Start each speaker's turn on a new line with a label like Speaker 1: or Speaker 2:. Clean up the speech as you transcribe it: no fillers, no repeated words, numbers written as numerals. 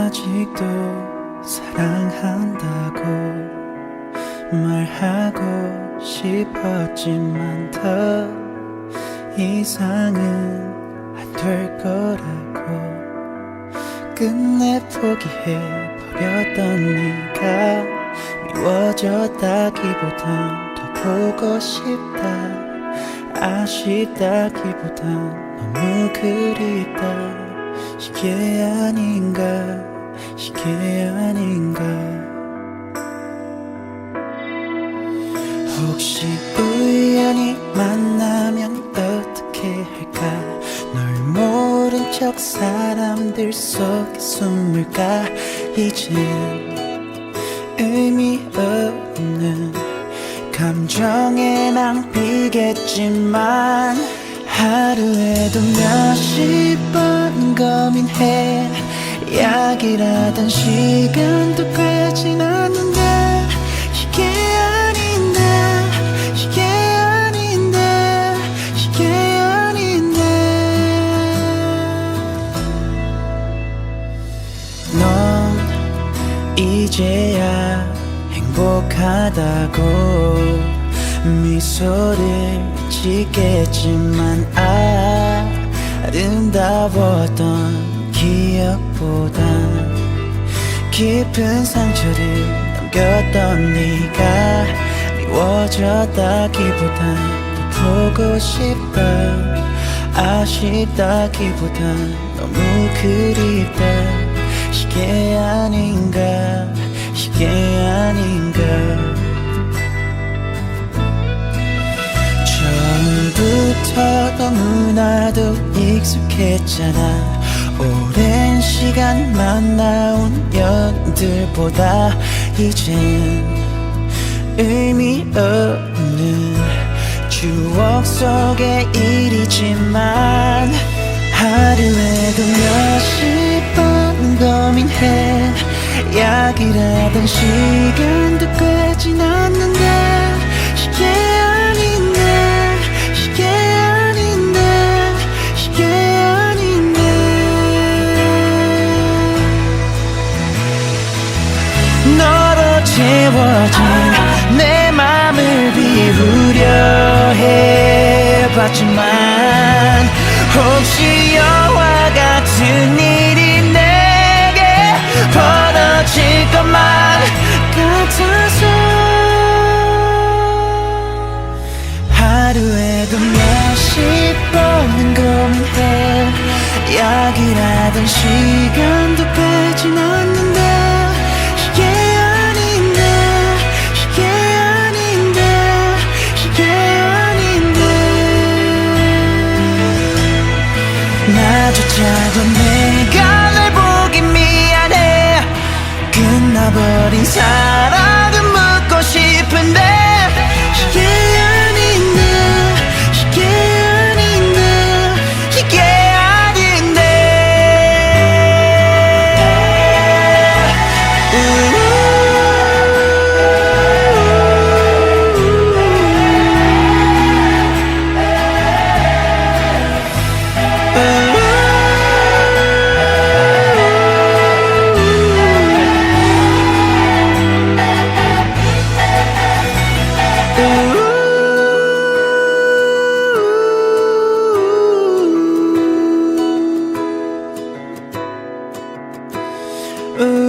Speaker 1: 아직도 사랑한다고 말하고 싶었지만 더 이상은 안 될 거라고 끝내 포기해버렸던 네가 미워졌다기보단 더 보고 싶다 아쉽다기보단 너무 그립다 이게 아닌가 이게 아닌가 혹시 우연히 만나면 어떻게 할까 널 모른 척 사람들 속에 숨을까 이젠 의미 없는 감정의 낭비겠지만 하루에도 몇십 번 고민해 약이라던 시간도 꽤 지났는데 이게 아닌데 이게 아닌데 이게 아닌데 넌 이제야 행복하다고 미소를 짓겠지만 아름다웠던 기억보단 깊은 상처를 남겼던 네가 미워졌다기보단 더 보고 싶다 아쉽다기보단 너무 그립다 이게 아닌가 이게 아닌가 처음부터 너무나도 익숙했잖아 오랜 시간 만나온 연들보다 이젠 의미 없는 추억 속의 일이지만 하루에도 몇십 번 고민해 약이라던 시간도 꽤 지났는데 이게 아닌데 이게 아닌데 이게 아닌데 너로 채워진 내 맘을 비우려 해봤지만 혹시 영화 같은 일이 내게 벌어질 것만 같아서 하루에도 몇십 번은 고민해 약이라던 시간도 꽤 지났는데 이게 아닌데 이게 아닌데 이게 아닌데 나조차도 내가 널 보기 미안해 끝나버린 사랑은 묻고 싶은데 이게 아닌데 이게 아닌데 이게 아닌데 ooh.